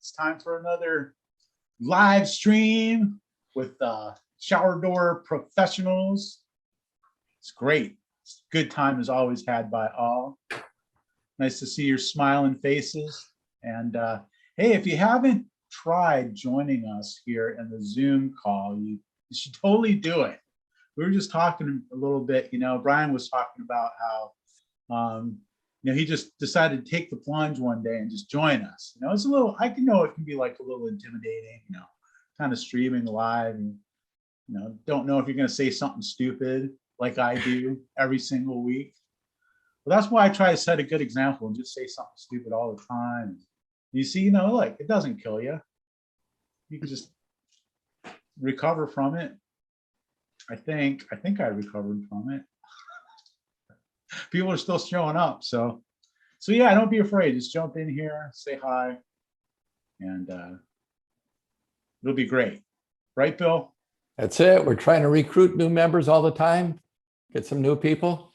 It's time for another live stream with shower door professionals. It's great. It's a good time is always had by all. Nice to see your smiling faces. And hey, if you haven't tried joining us here in the Zoom call, you should totally do it. We were just talking a little bit, Brian was talking about how, he just decided to take the plunge one day and just join us. It's a little, I can know it can be like a little intimidating, kind of streaming live and, don't know if you're going to say something stupid like I do every single week. Well, that's why I try to set a good example and just say something stupid all the time. You see, like it doesn't kill you. You can just recover from it. I think I recovered from it. People are still showing up. So yeah, don't be afraid. Just jump in here, say hi, and it'll be great. Right, Bill? That's it. We're trying to recruit new members all the time, get some new people.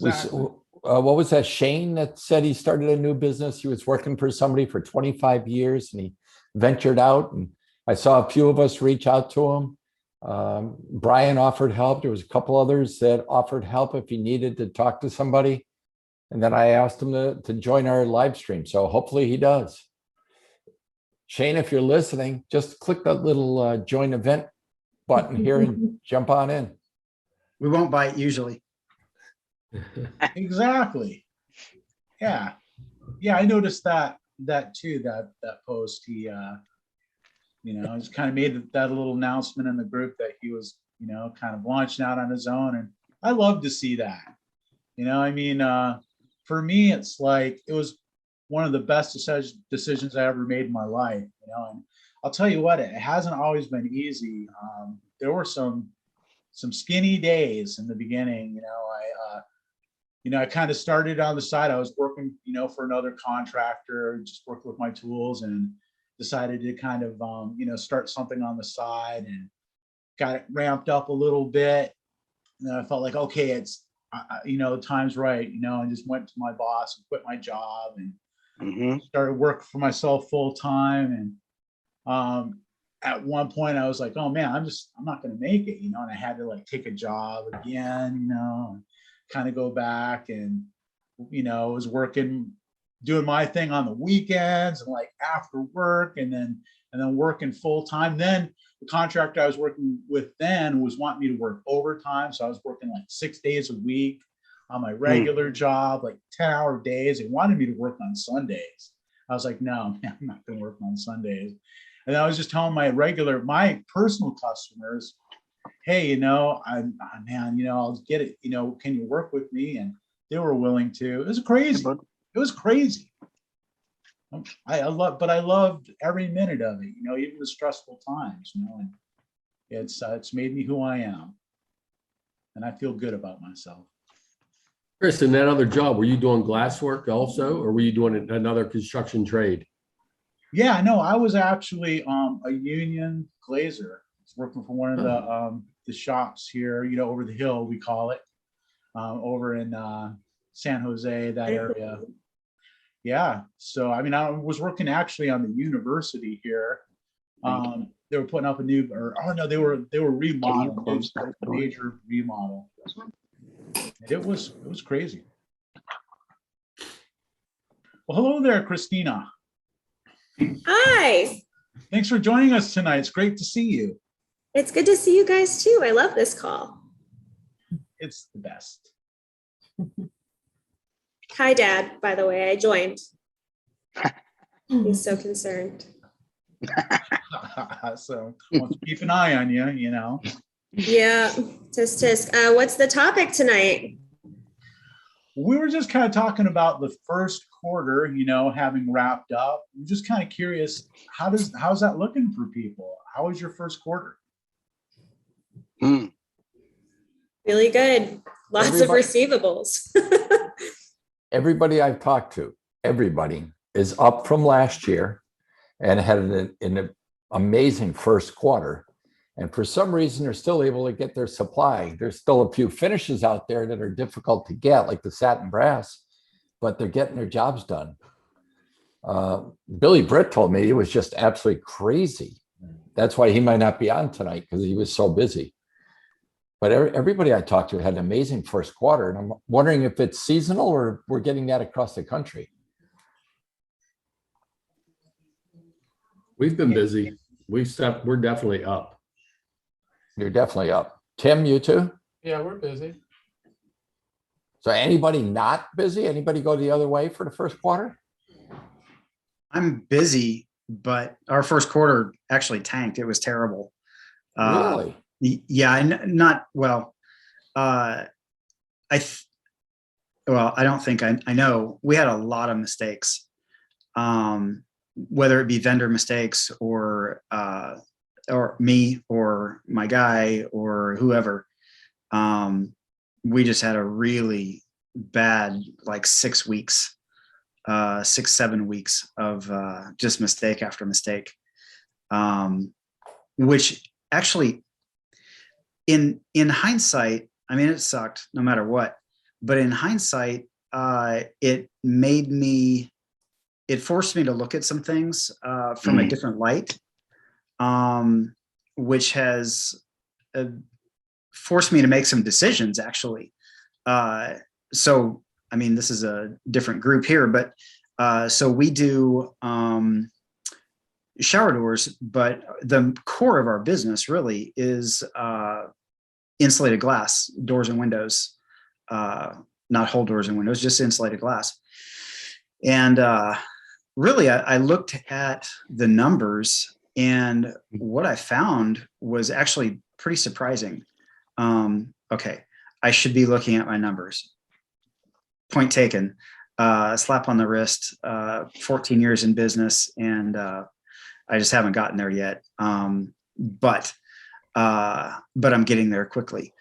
Exactly. What was that? Shane that said he started a new business. He was working for somebody for 25 years and he ventured out. And I saw a few of us reach out to him. Brian offered help. There was a couple others that offered help if he needed to talk to somebody. And then I asked him to join our live stream. So hopefully he does. Shane, if you're listening, just click that little join event button here and jump on in. We won't bite usually. Exactly. Yeah. I noticed that too, that post. He he's kind of made that little announcement in the group that he was, kind of launching out on his own. And I love to see that. For me, it's like, it was one of the best decisions I ever made in my life, and I'll tell you what, it hasn't always been easy. There were some skinny days in the beginning. I kind of started on the side. I was working, for another contractor, just working with my tools, and decided to kind of, start something on the side and got it ramped up a little bit. And then I felt like, okay, it's, the time's right, and just went to my boss and quit my job and started working for myself full time. And at one point I was like, oh man, I'm not going to make it, and I had to like take a job again, kind of go back and, was working, doing my thing on the weekends and like after work and then working full time. Then the contractor I was working with then was wanting me to work overtime. So I was working like 6 days a week on my regular job, like 10-hour days. They wanted me to work on Sundays. I was like, no, man, I'm not going to work on Sundays. And I was just telling my personal customers, hey, I'll get it. Can you work with me? And they were willing to. It was crazy. It was crazy. I loved every minute of it, even the stressful times, and it's made me who I am. And I feel good about myself. Chris, in that other job, were you doing glass work also, or were you doing another construction trade? Yeah, no, I was actually a union glazer. I was working for one of the shops here, over the hill, we call it, over in San Jose, that area. Yeah. So, I was working actually on the university here. They were putting up a new, they were remodeling. It was a major remodel. It was crazy. Well, hello there, Christina. Hi. Thanks for joining us tonight. It's great to see you. It's good to see you guys too. I love this call. It's the best. Hi, Dad, by the way, I joined. He's so concerned. So let's keep an eye on you, Yeah, tisk tisk. What's the topic tonight? We were just kind of talking about the first quarter, having wrapped up. I'm just kind of curious, how's that looking for people? How was your first quarter? Really good. Lots of receivables. Everybody I've talked to, everybody is up from last year and had an amazing first quarter. And for some reason, they're still able to get their supply. There's still a few finishes out there that are difficult to get, like the satin brass, but they're getting their jobs done. Billy Britt told me it was just absolutely crazy. That's why he might not be on tonight, because he was so busy. But everybody I talked to had an amazing first quarter. And I'm wondering if it's seasonal or we're getting that across the country. We've been busy. We're definitely up. You're definitely up. Tim, you too? Yeah, we're busy. So anybody not busy? Anybody go the other way for the first quarter? I'm busy, but our first quarter actually tanked. It was terrible. Really? Yeah, not well. I don't think I know. We had a lot of mistakes, whether it be vendor mistakes or me or my guy or whoever. We just had a really bad, like 6 weeks, 7 weeks of just mistake after mistake, which actually in hindsight, I mean, it sucked no matter what, but in hindsight, it forced me to look at some things from a different light, which has forced me to make some decisions actually. So, I mean, this is a different group here, but so we do shower doors, but the core of our business really is insulated glass doors and windows, not whole doors and windows, just insulated glass. And really, I looked at the numbers, and what I found was actually pretty surprising. Okay, I should be looking at my numbers. Point taken. Slap on the wrist. 14 years in business, and I just haven't gotten there yet. But I'm getting there quickly.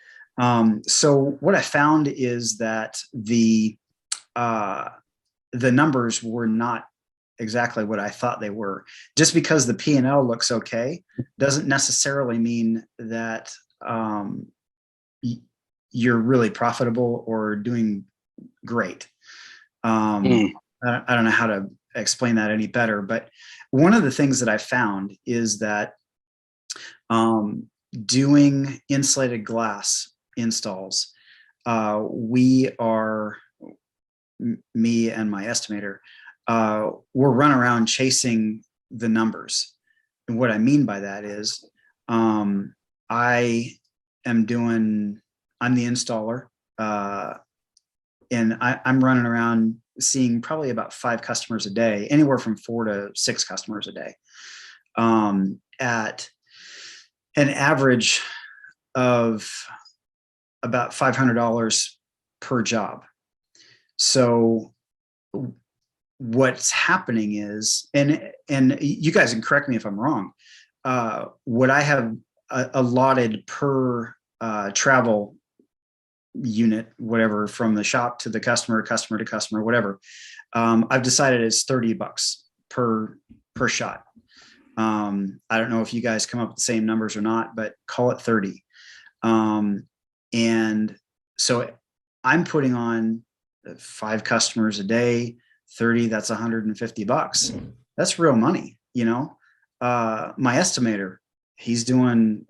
So what I found is that the numbers were not exactly what I thought they were. Just because the P&L looks okay doesn't necessarily mean that you're really profitable or doing great. I don't know how to explain that any better, but one of the things that I found is that doing insulated glass installs, me and my estimator, we're run around chasing the numbers. And what I mean by that is I'm the installer, and I'm running around seeing probably about 5 customers a day, anywhere from 4 to 6 customers a day, at an average of about $500 per job. So what's happening is, and you guys can correct me if I'm wrong, what I have allotted per travel unit, whatever, from the shop to the customer to customer, whatever, I've decided it's $30 per shot. I don't know if you guys come up with the same numbers or not, but call it 30. And so I'm putting on 5 customers a day, 30, that's $150. That's real money, you know. My estimator, he's doing,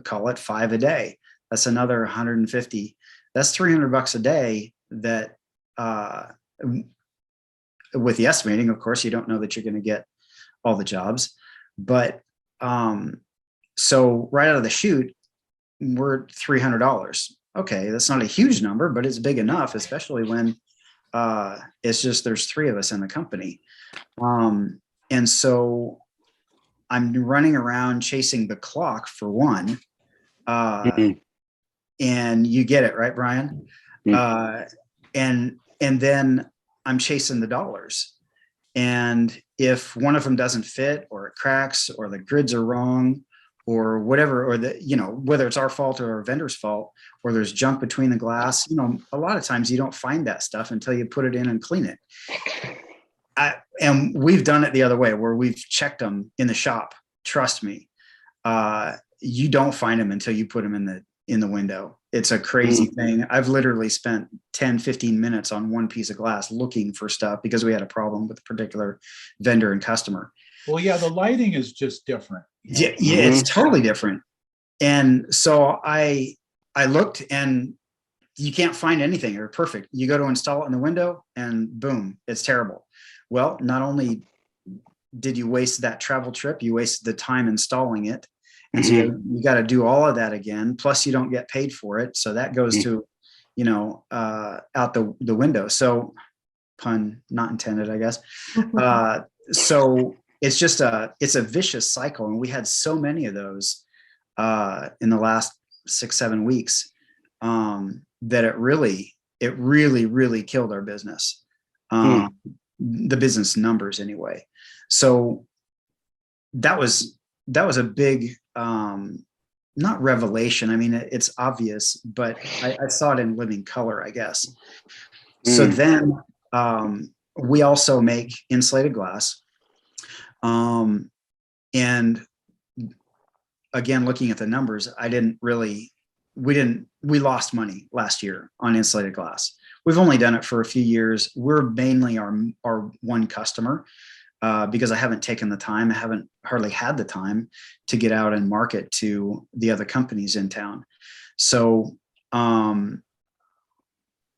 call it 5 a day. That's another 150. That's $300 a day that, with the estimating, of course, you don't know that you're going to get all the jobs, but, so right out of the chute, we're $300. Okay. That's not a huge number, but it's big enough, especially when, it's just, there's 3 of us in the company. And so I'm running around chasing the clock for one, and you get it, right, Brian? And then I'm chasing the dollars. And if one of them doesn't fit, or it cracks, or the grids are wrong, or whatever, or whether it's our fault or our vendor's fault, or there's junk between the glass, a lot of times you don't find that stuff until you put it in and clean it. And we've done it the other way, where we've checked them in the shop. Trust me, you don't find them until you put them in the window. it's a crazy thing. I've literally spent 10, 15 minutes on one piece of glass looking for stuff because we had a problem with a particular vendor and customer. Well, yeah, the lighting is just different. Yeah, it's totally different. And so I looked, and you can't find anything or perfect. You go to install it in the window and boom, it's terrible. Well, not only did you waste that travel trip, you wasted the time installing it. And so you got to do all of that again. Plus you don't get paid for it. So that goes to, out the window. So pun not intended, I guess. So it's just it's a vicious cycle. And we had so many of those in the last 6-7 weeks that it really killed our business, the business numbers anyway. So that was a big, not revelation. I mean, it's obvious, but I saw it in living color, I guess. So then we also make insulated glass. And again, looking at the numbers, we lost money last year on insulated glass. We've only done it for a few years. We're mainly our one customer because I haven't taken the time. I haven't hardly had the time to get out and market to the other companies in town. So,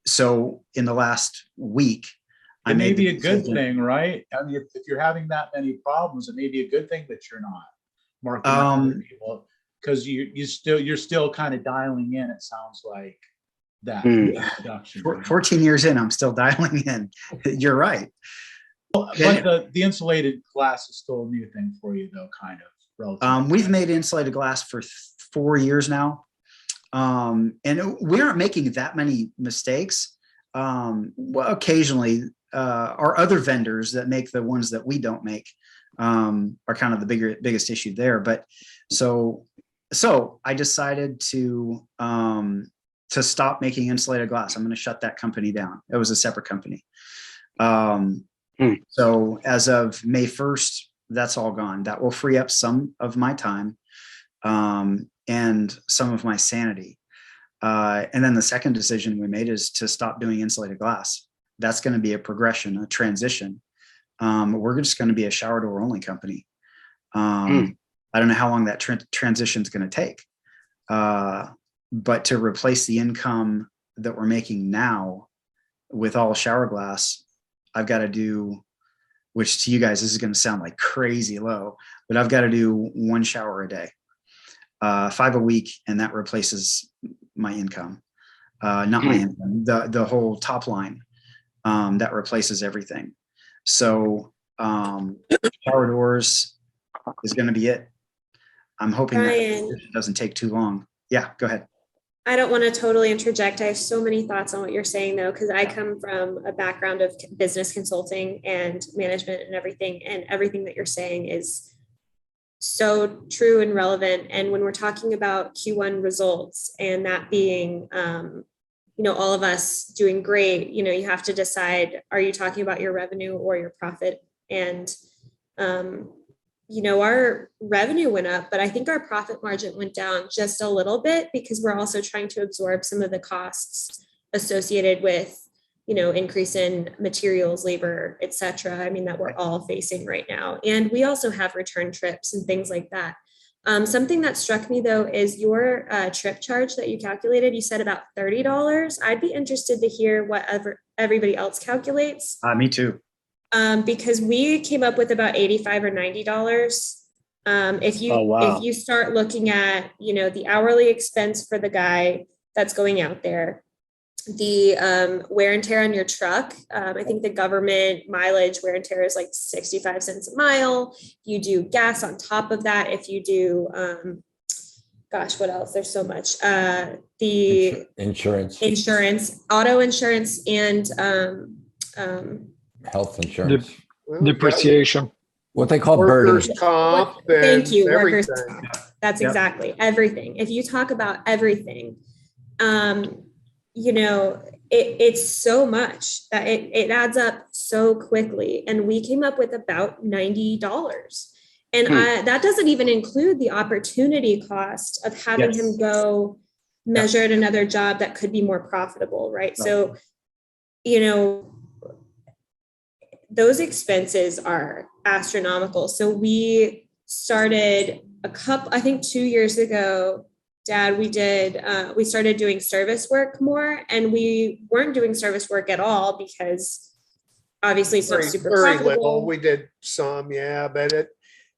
so in the last week, it may be a good thing, right? I mean, if you're having that many problems, it may be a good thing that you're not marketing to people, because you're still kind of dialing in. It sounds like that production. 14 years in, I'm still dialing in. You're right. But the insulated glass is still a new thing for you, though, kind of. Relatively. We've made insulated glass for 4 years now, and we aren't making that many mistakes. Well, occasionally, our other vendors that make the ones that we don't make are kind of the biggest issue there. But so I decided to stop making insulated glass. I'm going to shut that company down. It was a separate company. So as of May 1st, that's all gone. That will free up some of my time and some of my sanity. And then the second decision we made is to stop doing insulated glass. That's going to be a progression, a transition. We're just going to be a shower door only company. I don't know how long that transition is going to take. But to replace the income that we're making now with all shower glass, I've got to do, which to you guys, this is going to sound like crazy low, but I've got to do 1 shower a day, 5 a week. And that replaces my income, not my income, the whole top line, that replaces everything. So shower doors is going to be it. I'm hoping Brian, that it doesn't take too long. Yeah, go ahead. I don't want to totally interject. I have so many thoughts on what you're saying, though, because I come from a background of business consulting and management and everything that you're saying is so true and relevant. And when we're talking about Q1 results and that being, all of us doing great, you have to decide, are you talking about your revenue or your profit? And, our revenue went up, but I think our profit margin went down just a little bit because we're also trying to absorb some of the costs associated with, increase in materials, labor, et cetera. I mean, that we're all facing right now. And we also have return trips and things like that. Something that struck me, though, is your trip charge that you calculated. You said about $30. I'd be interested to hear what everybody else calculates. Me too. Because we came up with about $85 or $90. If you start looking at, the hourly expense for the guy that's going out there, the wear and tear on your truck. I think the government mileage wear and tear is like 65 cents a mile. You do gas on top of that. If you do, what else? There's so much. The insurance, auto insurance, and health insurance, depreciation, what they call workers' burden. comp. Thank you, everything. workers' comp. That's exactly everything. If you talk about everything, it's so much that it adds up so quickly. And we came up with about $90. And that doesn't even include the opportunity cost of having him go measure at another job that could be more profitable, right? So, you know, those expenses are astronomical. So we started I think 2 years ago, Dad, we started doing service work more, and we weren't doing service work at all because obviously it's not super very profitable. little. We did some, yeah, but I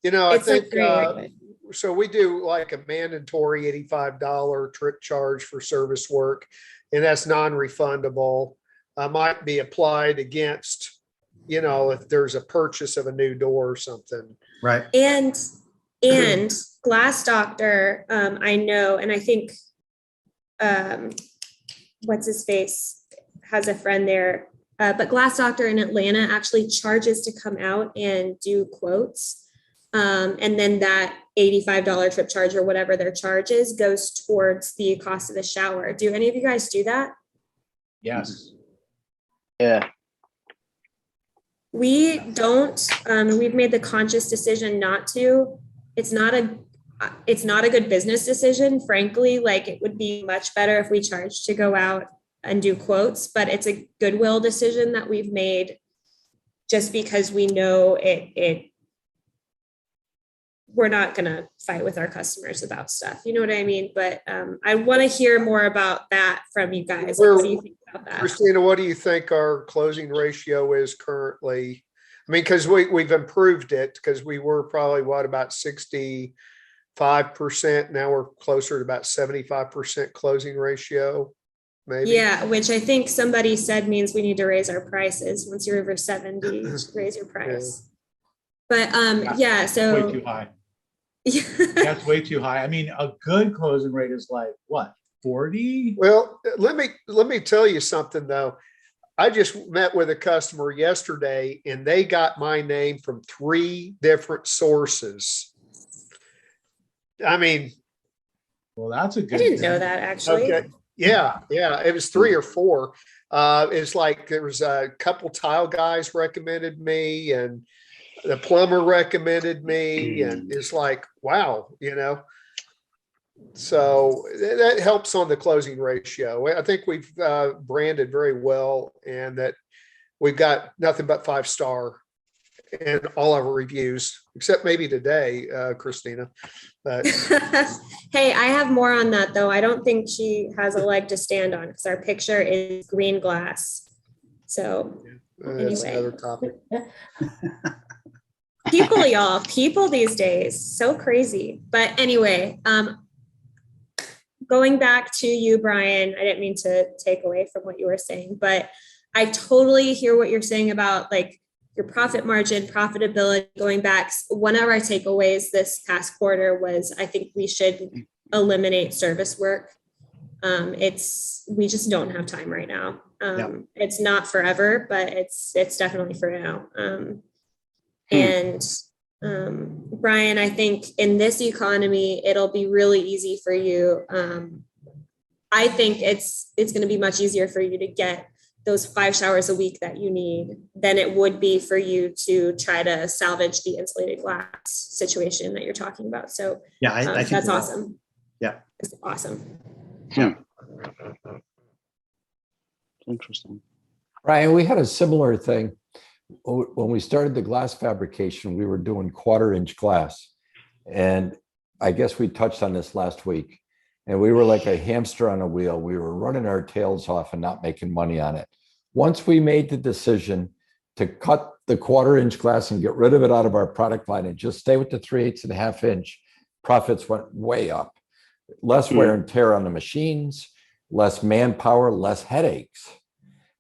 It's think, like great, so we do like a mandatory $85 trip charge for service work, and that's non-refundable. Might be applied against, if there's a purchase of a new door or something. Right. And Glass Doctor, I know, and I think, what's his face has a friend there, but Glass Doctor in Atlanta actually charges to come out and do quotes. And then that $85 trip charge or whatever their charge is goes towards the cost of the shower. Do any of you guys do that? Yes. Yeah. We don't. We've made the conscious decision not to. It's not a good business decision, frankly. Like, it would be much better if we charged to go out and do quotes, but it's a goodwill decision that we've made just because we know we're not going to fight with our customers about stuff. You know what I mean? But I want to hear more about that from you guys. What do you think about that? Christina, what do you think our closing ratio is currently? I mean, because we've improved it, because we were probably about 65%. Now we're closer to about 75% closing ratio, maybe. Yeah, which I think somebody said means we need to raise our prices. Once you're over 70, raise your price. But yeah, so Way too high. That's way too high. I mean, a good closing rate is like what, 40? Well, let me tell you something though. I just met with a customer yesterday, and they got my name from 3 different sources. I mean, well, that's a good. I didn't know that, actually. Okay. Yeah. It was 3 or 4. It's like there was a couple tile guys recommended me, and the plumber recommended me, and it's like, wow, So that helps on the closing ratio. I think we've branded very well, and that we've got nothing but 5-star in all our reviews, except maybe today, Christina. But Hey, I have more on that, though. I don't think she has a leg to stand on because our picture is green glass. So that's anyway. another topic. People these days, so crazy. But anyway, going back to you, Brian, I didn't mean to take away from what you were saying, but I totally hear what you're saying about like your profit margin, profitability. Going back, one of our takeaways this past quarter was I think we should eliminate service work. We just don't have time right now. It's not forever, but it's definitely for now. And Brian, I think in this economy, it'll be really easy for you. I think it's going to be much easier for you to get those 5 showers a week that you need than it would be for you to try to salvage the insulated glass situation that you're talking about. So yeah, I think that's awesome. Yeah. It's awesome. Interesting. Ryan, we had a similar thing. When we started the glass fabrication, we were doing 1/4-inch glass. And I guess we touched on this last week. And we were like a hamster on a wheel. We were running our tails off and not making money on it. Once we made the decision to cut the 1/4-inch glass and get rid of it out of our product line and just stay with the 3/8 and a half inch, profits went way up. Less wear and tear on the machines, less manpower, less headaches.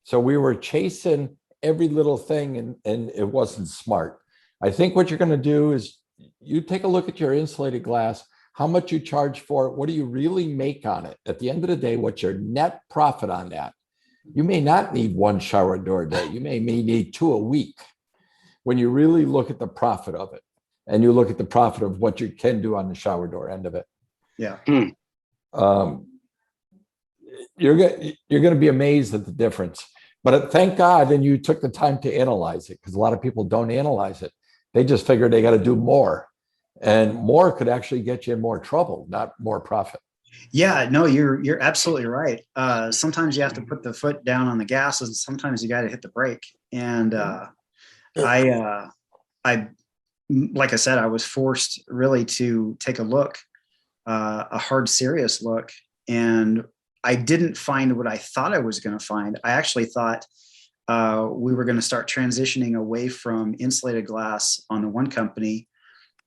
So we were chasing every little thing, and it wasn't smart. I think what you're going to do is you take a look at your insulated glass, how much you charge for it, what do you really make on it? At the end of the day, what's your net profit on that? You may not need 1 shower door a day. You may need 2 a week. When you really look at the profit of it, and you look at the profit of what you can do on the shower door end of it. Yeah. You're going to be amazed at the difference. But thank God, and you took the time to analyze it, because a lot of people don't analyze it. They just figure they got to do more, and more could actually get you in more trouble, not more profit. Yeah, no, you're absolutely right. Sometimes you have to put the foot down on the gas, and sometimes you got to hit the brake. And I, like I said, I was forced really to take a look, a hard, serious look, and I didn't find what I thought I was going to find. I actually thought we were going to start transitioning away from insulated glass on the one company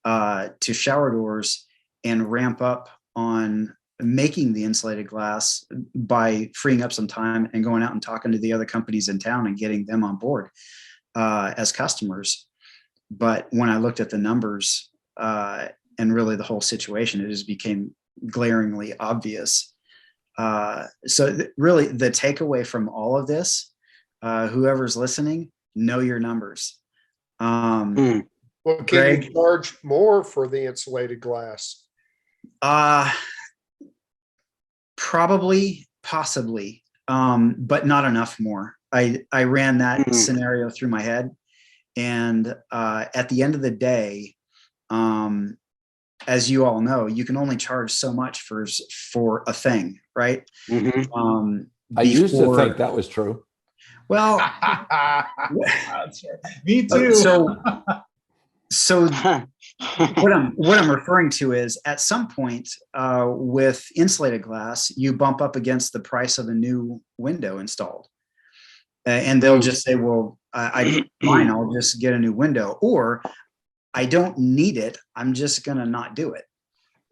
to shower doors and ramp up on making the insulated glass by freeing up some time and going out and talking to the other companies in town and getting them on board as customers. But when I looked at the numbers and really the whole situation, it just became glaringly obvious. Really the takeaway from all of this, whoever's listening, know your numbers. Well, can Greg, you charge more for the insulated glass? Probably, possibly, but not enough more. I ran that scenario through my head, and at the end of the day, as you all know, you can only charge so much for a thing, right? I used to think that was true. Well, me too. So what I'm referring to is at some point with insulated glass, you bump up against the price of a new window installed, and they'll just say, "Well, fine, I'll just get a new window," or "I don't need it. I'm just gonna not do it."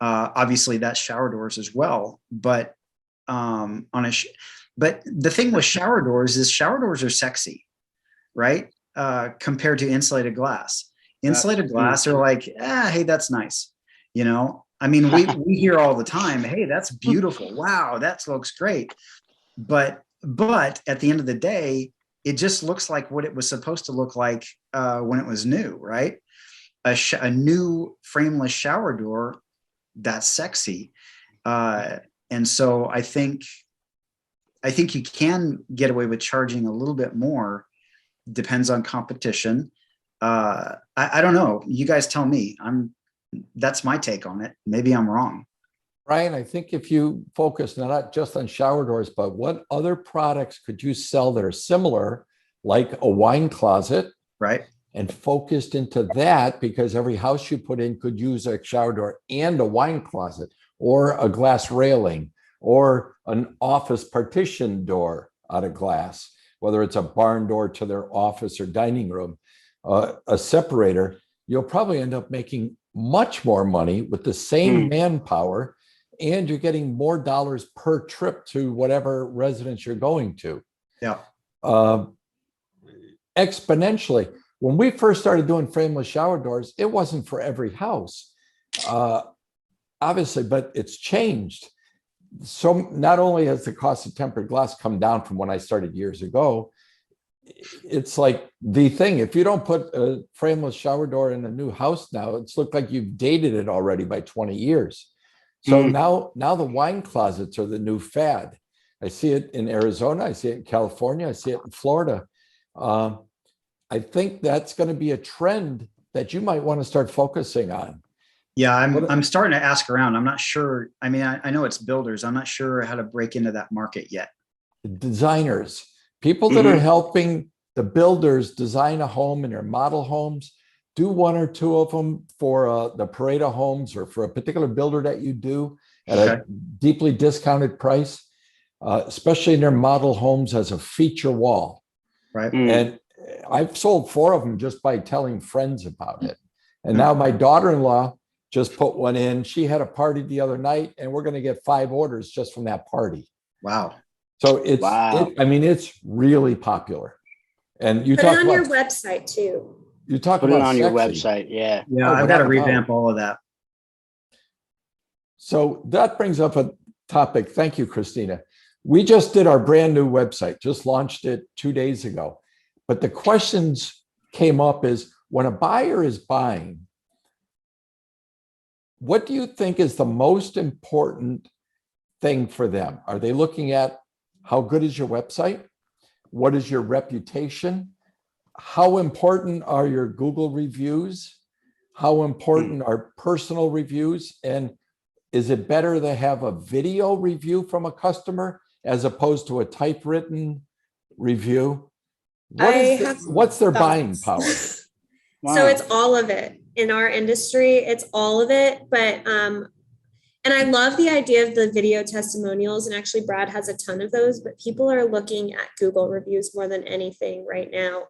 Obviously, that's shower doors as well, but but the thing with shower doors is shower doors are sexy, right? Compared to insulated glass. Insulated glass are like, hey, that's nice. You know, I mean, we hear all the time, hey, that's beautiful. Wow, that looks great. But at the end of the day, it just looks like what it was supposed to look like when it was new, right? A new frameless shower door, that's sexy. And so I think you can get away with charging a little bit more. Depends on competition. I don't know. You guys tell me. That's my take on it. Maybe I'm wrong. Brian, I think if you focus not just on shower doors, but what other products could you sell that are similar, like a wine closet, right? And focused into that, because every house you put in could use a shower door and a wine closet, or a glass railing, or an office partition door out of glass, whether it's a barn door to their office or dining room. A separator, you'll probably end up making much more money with the same manpower, and you're getting more dollars per trip to whatever residence you're going to. Yeah. Exponentially. When we first started doing frameless shower doors, it wasn't for every house, obviously, but it's changed. So not only has the cost of tempered glass come down from when I started years ago, it's like the thing. If you don't put a frameless shower door in a new house now, it's looked like you've dated it already by 20 years. So now the wine closets are the new fad. I see it in Arizona. I see it in California. I see it in Florida. I think that's going to be a trend that you might want to start focusing on. Yeah, I'm starting to ask around. I'm not sure. I mean, I know it's builders. I'm not sure how to break into that market yet. Designers, people that are helping the builders design a home in their model homes, do one or two of them for the Pareto homes or for a particular builder that you do at a deeply discounted price, especially in their model homes as a feature wall. Right. And I've sold 4 of them just by telling friends about it. And now my daughter-in-law just put one in. She had a party the other night, and we're going to get 5 orders just from that party. Wow. So it's really popular. And you put talk it on about your website too. You talk Put about it on your sexy. website. Yeah. Yeah, I've got to revamp all of that. So that brings up a topic. Thank you, Christina. We just did our brand new website, just launched it 2 days ago. But the questions came up is, when a buyer is buying, what do you think is the most important thing for them? Are they looking at how good is your website? What is your reputation? How important are your Google reviews? How important are personal reviews? And is it better to have a video review from a customer as opposed to a typewritten review? What's their buying power? Wow. So it's all of it in our industry. It's all of it. But, and I love the idea of the video testimonials. And actually Brad has a ton of those, but people are looking at Google reviews more than anything right now.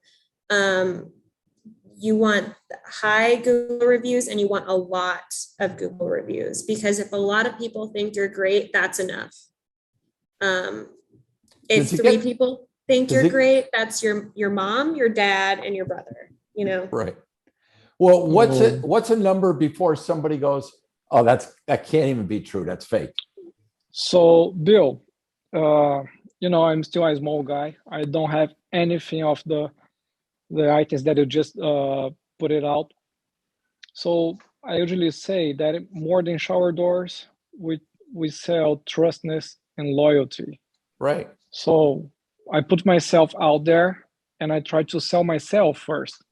You want high Google reviews and you want a lot of Google reviews, because if a lot of people think you're great, that's enough. If three people think you're great, that's your mom, your dad, and your brother, you know? Right. Well, what's a number before somebody goes, oh, that can't even be true. That's fake. So Bill, I'm still a small guy. I don't have anything of the items that you just put it out. So I usually say that more than shower doors, we sell trustness and loyalty. Right. So I put myself out there and I try to sell myself first.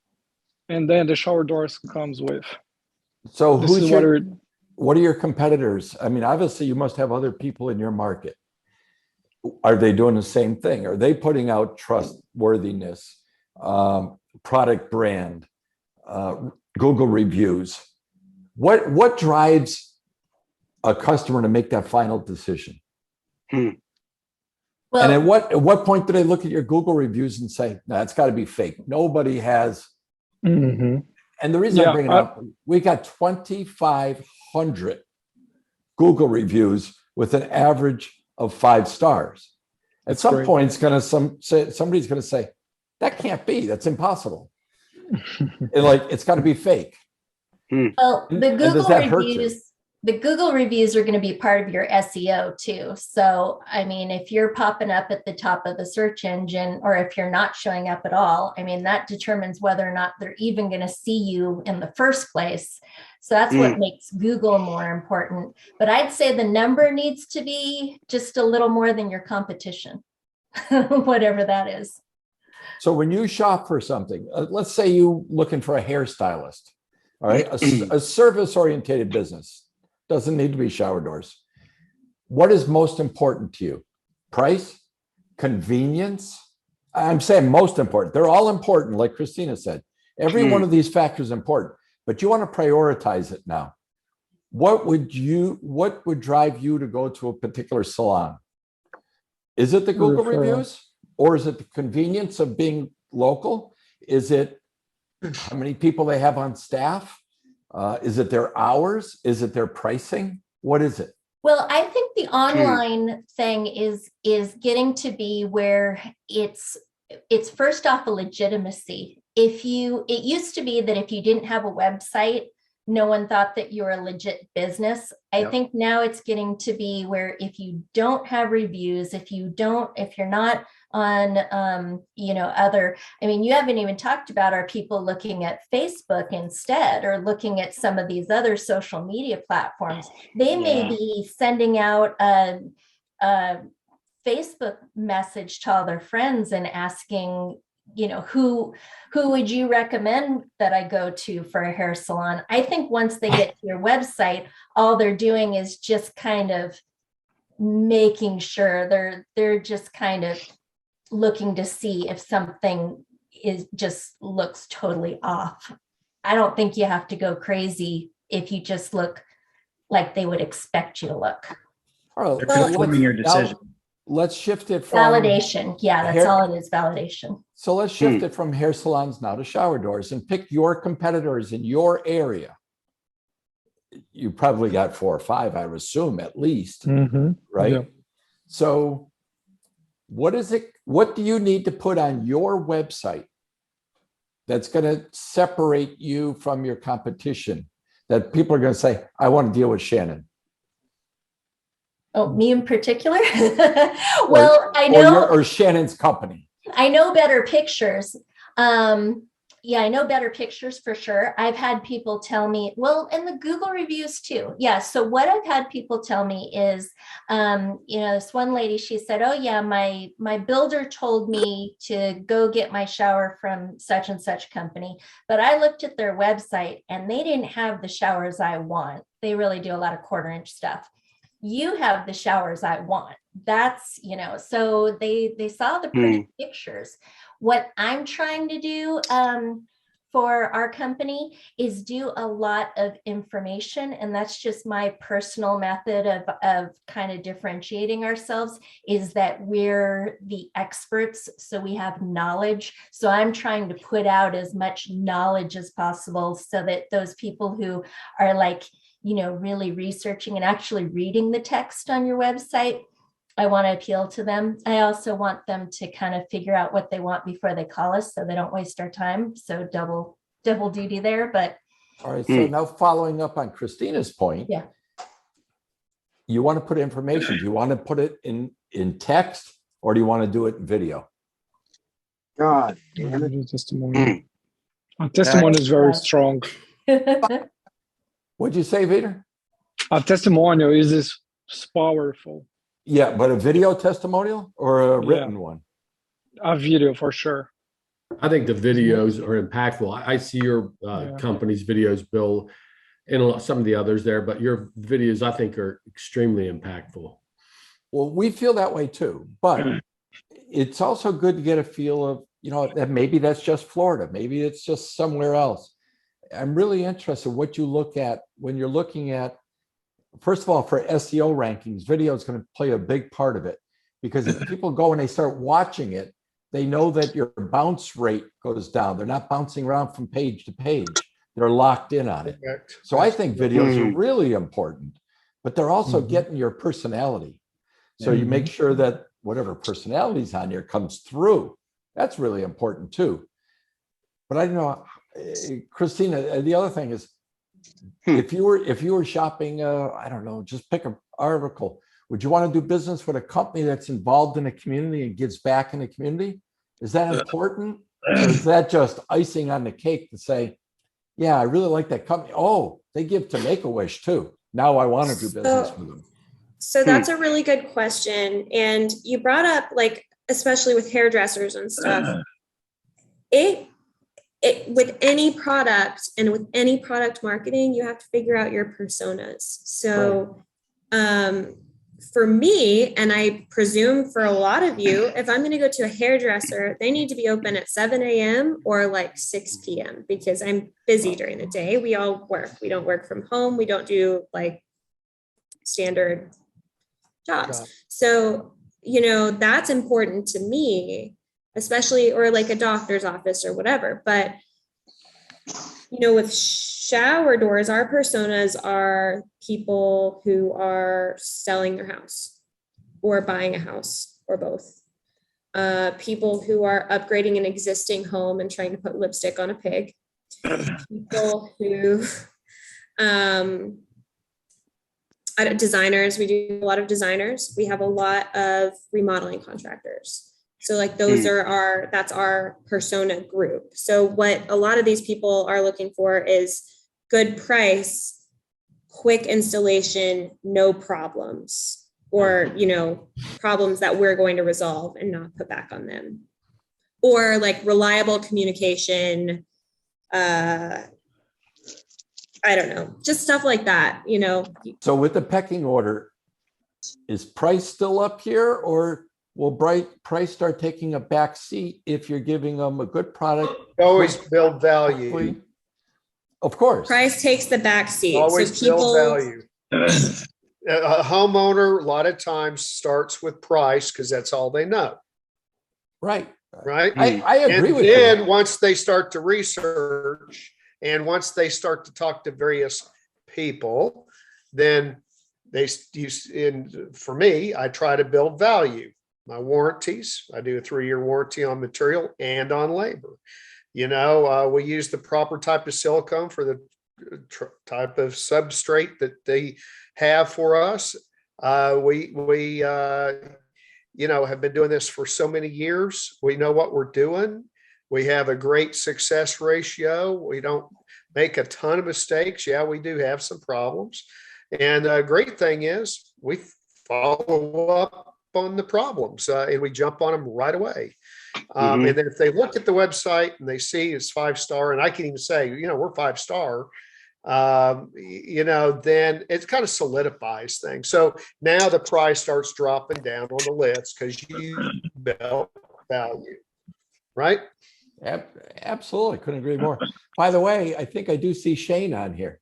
And then the shower doors comes with. So what are your competitors? I mean, obviously you must have other people in your market. Are they doing the same thing? Are they putting out trustworthiness, product brand, Google reviews? What drives a customer to make that final decision? Well, and at what point do they look at your Google reviews and say, no, it's got to be fake? Nobody has. Mm-hmm. And the reason I bring it up, we got 2,500 Google reviews with an average of 5 stars. At some point, somebody's going to say, that can't be. That's impossible. It's got to be fake. Well, the Google reviews are going to be part of your SEO too. So, I mean, if you're popping up at the top of the search engine, or if you're not showing up at all, I mean, that determines whether or not they're even going to see you in the first place. So that's what makes Google more important. But I'd say the number needs to be just a little more than your competition, whatever that is. So when you shop for something, let's say you're looking for a hairstylist, all right, a service-oriented business, doesn't need to be shower doors. What is most important to you? Price? Convenience? I'm saying most important. They're all important, like Christina said. Every one of these factors is important, but you want to prioritize it now. What would drive you to go to a particular salon? Is it the Google reviews? Or is it the convenience of being local? Is it how many people they have on staff? Is it their hours? Is it their pricing? What is it? Well, I think the online thing is getting to be where it's first off a legitimacy. It used to be that if you didn't have a website, no one thought that you were a legit business. I think now it's getting to be where if you don't have reviews, if you're not on, other, I mean, you haven't even talked about our people looking at Facebook instead, or looking at some of these other social media platforms. They may be sending out a Facebook message to all their friends and asking, who would you recommend that I go to for a hair salon? I think once they get to your website, all they're doing is just kind of making sure they're just kind of looking to see if something looks totally off. I don't think you have to go crazy if you just look like they would expect you to look. They're confirming your decision. Let's shift it from validation. Yeah, that's all it is, validation. So let's shift it from hair salons now to shower doors and pick your competitors in your area. You probably got 4 or 5, I would assume, at least, right? Yeah. So what do you need to put on your website that's going to separate you from your competition, that people are going to say, I want to deal with Shannon? Oh, me in particular? Well, I know. Or Shannon's company. I know better pictures. Yeah, I know better pictures for sure. I've had people tell me, well, and the Google reviews too. Yeah. So what I've had people tell me is, this one lady, she said, oh yeah, my builder told me to go get my shower from such and such company, but I looked at their website and they didn't have the showers I want. They really do a lot of 1/4-inch stuff. You have the showers I want. That's, so they saw the pretty pictures. What I'm trying to do for our company is do a lot of information. And that's just my personal method of kind of differentiating ourselves, is that we're the experts. So we have knowledge. So I'm trying to put out as much knowledge as possible so that those people who are like, really researching and actually reading the text on your website, I want to appeal to them. I also want them to kind of figure out what they want before they call us so they don't waste our time. So double duty there. But all right. So now following up on Christina's point, yeah, you want to put information. Do you want to put it in text, or do you want to do it in video? God damn it. Testimony. Our testimony is very strong. What'd you say, Peter? Our testimonial is powerful. Yeah, but a video testimonial or a written one? A video for sure. I think the videos are impactful. I see your company's videos, Bill, and some of the others there, but your videos, I think, are extremely impactful. Well, we feel that way too, but it's also good to get a feel of, that maybe that's just Florida. Maybe it's just somewhere else. I'm really interested in what you look at when you're looking at, first of all, for SEO rankings, video is going to play a big part of it, because if people go and they start watching it, they know that your bounce rate goes down. They're not bouncing around from page to page. They're locked in on it. So I think videos are really important, but they're also getting your personality. So you make sure that whatever personality's on there comes through. That's really important too. But I don't know, Christina, the other thing is, if you were shopping, I don't know, just pick an article. Would you want to do business with a company that's involved in the community and gives back in the community? Is that important? Or is that just icing on the cake to say, yeah, I really like that company. Oh, they give to Make-A-Wish too. Now I want to do business with them. So that's a really good question. And you brought up, like, especially with hairdressers and stuff, it with any product and with any product marketing, you have to figure out your personas. So for me, and I presume for a lot of you, if I'm going to go to a hairdresser, they need to be open at 7 a.m. or like 6 p.m. because I'm busy during the day. We all work. We don't work from home. We don't do like standard jobs. So, that's important to me, especially, or like a doctor's office or whatever. But, with shower doors, our personas are people who are selling their house or buying a house or both. People who are upgrading an existing home and trying to put lipstick on a pig. People who, designers, we do a lot of designers. We have a lot of remodeling contractors. So like that's our persona group. So what a lot of these people are looking for is good price, quick installation, no problems, or, problems that we're going to resolve and not put back on them, or like reliable communication. I don't know, just stuff like that, So with the pecking order, is price still up here, or will price start taking a back seat if you're giving them a good product? Always build value. Of course. Price takes the back seat. Always so people, build value. A homeowner a lot of times starts with price because that's all they know. Right. Right. I agree with you. And you. once they start to research, and once they start to talk to various people, then for me, I try to build value. My warranties, I do a 3-year warranty on material and on labor. We use the proper type of silicone for the type of substrate that they have for us. We have been doing this for so many years. We know what we're doing. We have a great success ratio. We don't make a ton of mistakes. Yeah, we do have some problems. And the great thing is we follow up on the problems and we jump on them right away. And then if they look at the website and they see it's 5-star, and I can even say, we're 5-star, then it kind of solidifies things. So now the price starts dropping down on the list because you built value, right? Absolutely. Couldn't agree more. By the way, I think I do see Shane on here.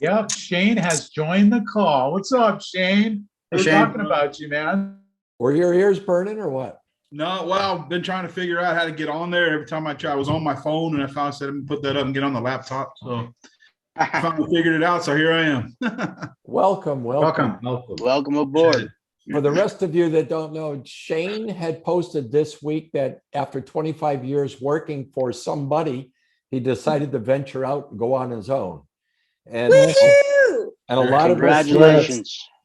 Yep, Shane has joined the call. What's up, Shane? We're talking about you, man. Were your ears burning or what? No, well, I've been trying to figure out how to get on there. Every time I try, I was on my phone, and I finally said, "I'm gonna put that up and get on the laptop." So I finally figured it out. So here I am. Welcome aboard. For the rest of you that don't know, Shane had posted this week that after 25 years working for somebody, he decided to venture out and go on his own. And a lot of us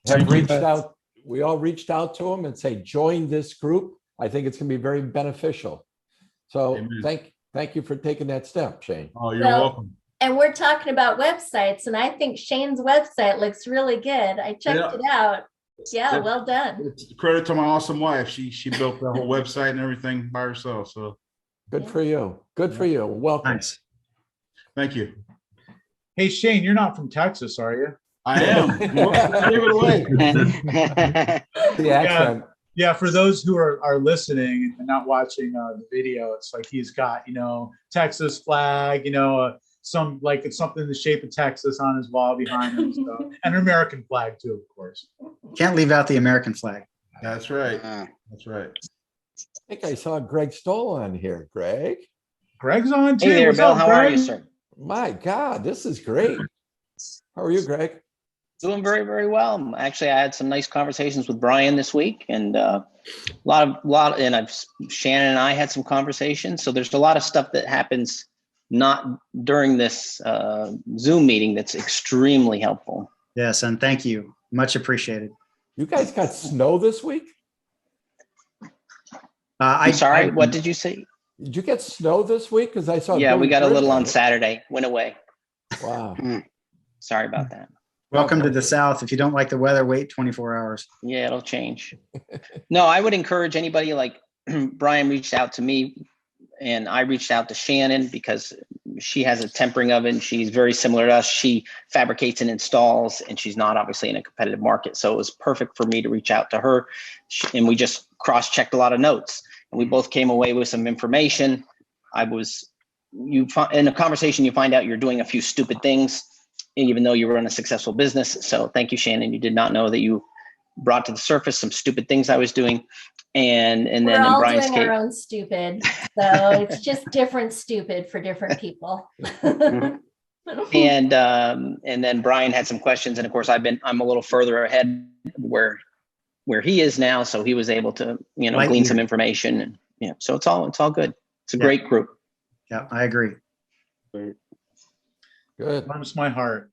have reached out. We all reached out to him and say, join this group. I think it's going to be very beneficial. So thank you for taking that step, Shane. Oh, you're welcome. And we're talking about websites, and I think Shane's website looks really good. I checked it out. Yeah, well done. It's credit to my awesome wife. She built the whole website and everything by herself. So good for you. Good for you. Welcome. Nice. Thank you. Hey, Shane, you're not from Texas, are you? I am. Give it away. The accent. Yeah, for those who are listening and not watching the video, it's like he's got, Texas flag, it's something in the shape of Texas on his wall behind him. So, and an American flag too, of course. Can't leave out the American flag. That's right. That's right. I think I saw Greg Stoll on here. Greg's on too. Hey there, What's Bill. up, How Greg? are you, sir? My God, this is great. How are you, Greg? Doing very, very well. Actually, I had some nice conversations with Brian this week, and a lot, and Shannon and I had some conversations. So there's a lot of stuff that happens not during this Zoom meeting that's extremely helpful. Yes, and thank you. Much appreciated. You guys got snow this week? I'm sorry, what did you say? Did you get snow this week? Because I saw. Yeah, we got a little on Saturday. Went away. Wow. Sorry about that. Welcome to the South. If you don't like the weather, wait 24 hours. Yeah, it'll change. No, I would encourage anybody, like Brian reached out to me and I reached out to Shannon because she has a tempering oven. She's very similar to us. She fabricates and installs, and she's not obviously in a competitive market. So it was perfect for me to reach out to her. And we just cross-checked a lot of notes, and we both came away with some information. In a conversation, you find out you're doing a few stupid things, even though you run a successful business. So thank you, Shannon. You did not know that you brought to the surface some stupid things I was doing. And then we're all Brian's doing our own stupid. So it's just different stupid for different people. And then Brian had some questions. And of course, I'm a little further ahead where he is now. So he was able to, glean some information. And so it's all good. It's a great group. Yeah, I agree. Good. Warms my heart.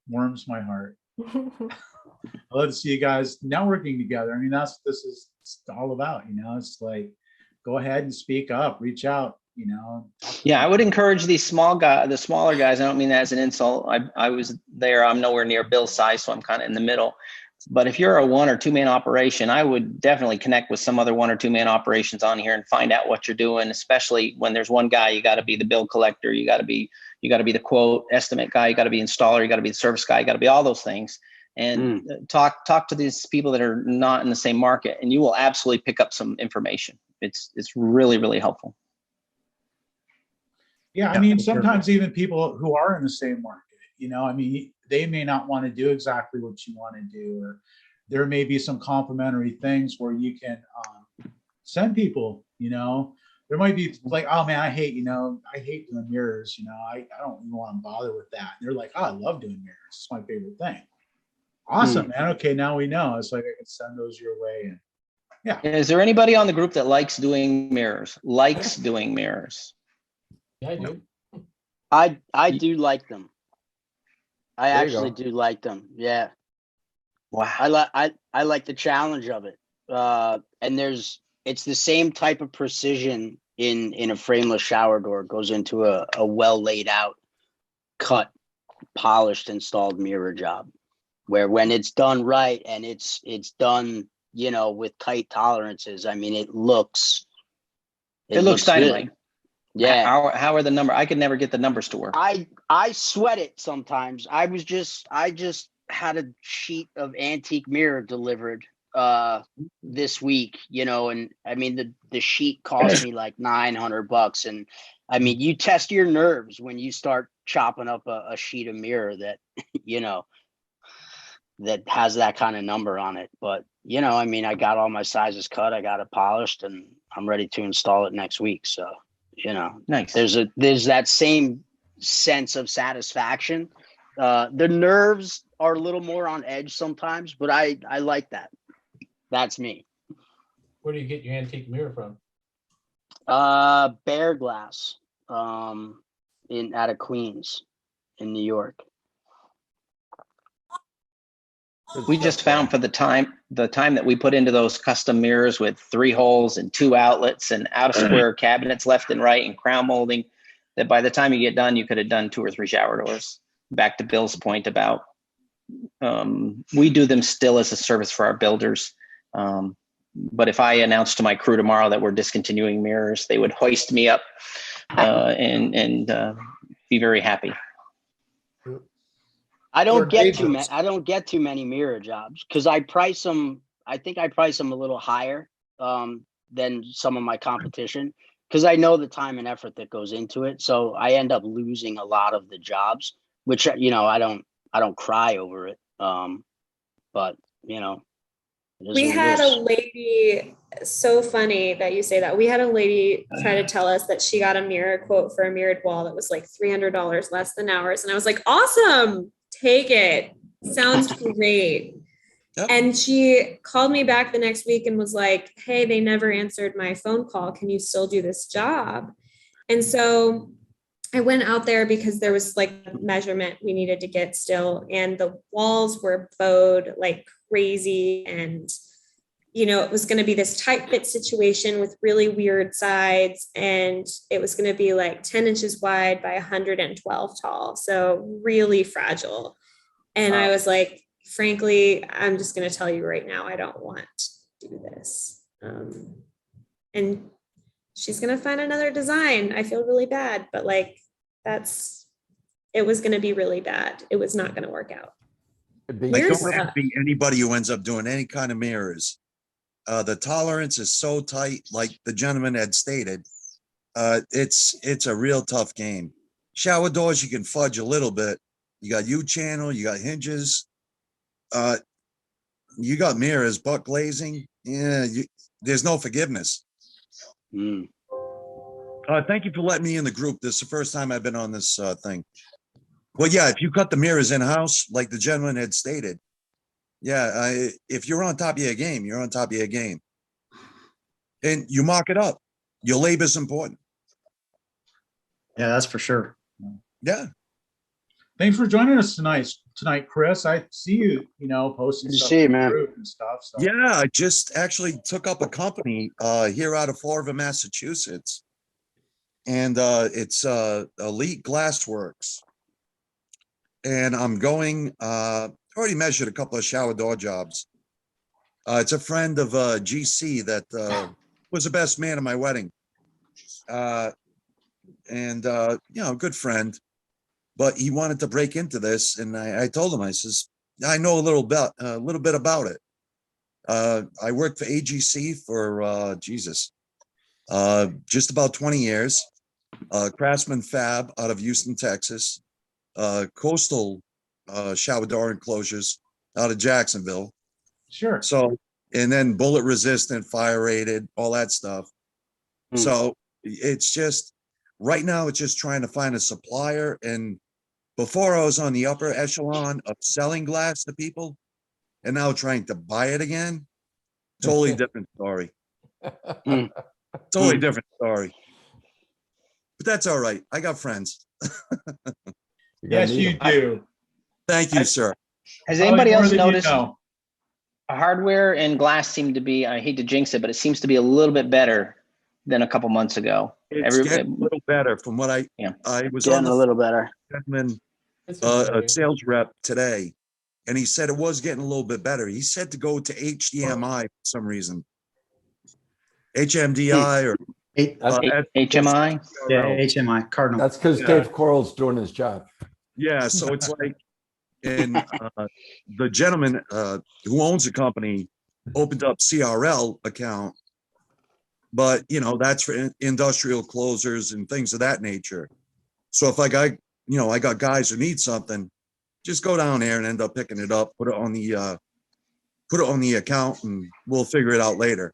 I love to see you guys networking together. I mean, that's what this is all about. It's like, go ahead and speak up, reach out. Yeah, I would encourage the smaller guys. I don't mean that as an insult. I was there. I'm nowhere near Bill's size, so I'm kind of in the middle. But if you're a 1 or 2 man operation, I would definitely connect with some other 1 or 2 man operations on here and find out what you're doing. Especially when there's one guy, you got to be the bill collector. You got to be the quote estimate guy. You got to be installer. You got to be the service guy. You got to be all those things. And talk to these people that are not in the same market, and you will absolutely pick up some information. It's really, really helpful. Yeah, I mean, sometimes even people who are in the same market, they may not want to do exactly what you want to do, or there may be some complementary things where you can send people, there might be like, oh man, I hate doing mirrors, I don't even want to bother with that. And they're like, oh, I love doing mirrors. It's my favorite thing. Awesome, man. Okay, now we know. It's like I can send those your way. And yeah. Is there anybody on the group that likes doing mirrors? Yeah, I do. I do like them. I actually do like them. Yeah. Wow. I like the challenge of it. And it's the same type of precision in a frameless shower door goes into a well laid out, cut, polished, installed mirror job, where when it's done right and it's done, you know, with tight tolerances, I mean, it looks dynamite. good. Yeah. How are the numbers? I could never get the numbers to work. I sweat it sometimes. I just had a sheet of antique mirror delivered this week, you know, and I mean the sheet cost me like $900, and I mean, you test your nerves when you start chopping up a sheet of mirror that you know that has that kind of number on it. But you know, I mean, I got all my sizes cut, I got it polished, and I'm ready to install it next week. So you know, nice. There's that same sense of satisfaction. The nerves are a little more on edge sometimes, but I like that. That's me. Where do you get your antique mirror from? Bear Glass, out of Queens in New York. We just found for the time that we put into those custom mirrors with 3 holes and 2 outlets and out of square cabinets left and right and crown molding, that by the time you get done, you could have done 2 or 3 shower doors. Back to Bill's point about we do them still as a service for our builders. But if I announced to my crew tomorrow that we're discontinuing mirrors, they would hoist me up and be very happy. I don't get too many mirror jobs because I price them. I think I price them a little higher than some of my competition because I know the time and effort that goes into it. So I end up losing a lot of the jobs, which, you know, I don't cry over it. But you know, we had a lady, so funny that you say that. We had a lady try to tell us that she got a mirror quote for a mirrored wall that was like $300 less than ours. And I was like, awesome, take it. Sounds great. Yep. And she called me back the next week and was like, hey, they never answered my phone call. Can you still do this job? And so I went out there because there was like a measurement we needed to get still. And the walls were bowed like crazy. And, you know, it was going to be this tight fit situation with really weird sides. And it was going to be like 10 inches wide by 112 tall. So really fragile. And I was like, frankly, I'm just going to tell you right now, I don't want to do this. And she's going to find another design. I feel really bad, but like, it was going to be really bad. It was not going to work out. Like, don't envy anybody who ends up doing any kind of mirrors. The tolerance is so tight, like the gentleman had stated. It's a real tough game. Shower doors, you can fudge a little bit. You got U-channel, you got hinges. You got mirrors, butt glazing. Yeah, there's no forgiveness. Thank you for letting me in the group. This is the first time I've been on this thing. Well, yeah, if you cut the mirrors in-house, like the gentleman had stated, yeah, if you're on top of your game, you're on top of your game. And you mark it up. Your labor is important. Yeah, that's for sure. Yeah. Thanks for joining us tonight, Chris. I see you, posting stuff and stuff. So. Yeah, I just actually took up a company here out of Fall River, Massachusetts. And it's Elite Glassworks. And I'm going, already measured a couple of shower door jobs. It's a friend of GC that was the best man at my wedding. A good friend, but he wanted to break into this. And I told him, I says, I know a little bit about it. I worked for AGC for, just about 20 years. Craftsman Fab out of Houston, Texas. Coastal shower door enclosures out of Jacksonville. Sure. So, and then bullet resistant, fire rated, all that stuff. So it's just, right now it's just trying to find a supplier. And before I was on the upper echelon of selling glass to people, and now trying to buy it again. Totally different story. Totally different story. But that's all right. I got friends. Yes, you do. Thank you, sir. Has anybody else noticed hardware and glass seem to be, I hate to jinx it, but it seems to be a little bit better than a couple months ago. It's getting a little better from what I was Getting on a little better. gentleman, a sales rep today, and he said it was getting a little bit better. He said to go to HDMI for some reason. HMDI or HMI? Yeah, HMI, Cardinal. That's because Dave Coral's doing his job. Yeah, so it's like, and the gentleman who owns the company opened up CRL account, but you know, that's for industrial closers and things of that nature. So if I got guys who need something, just go down there and end up picking it up, put it on the account, and we'll figure it out later.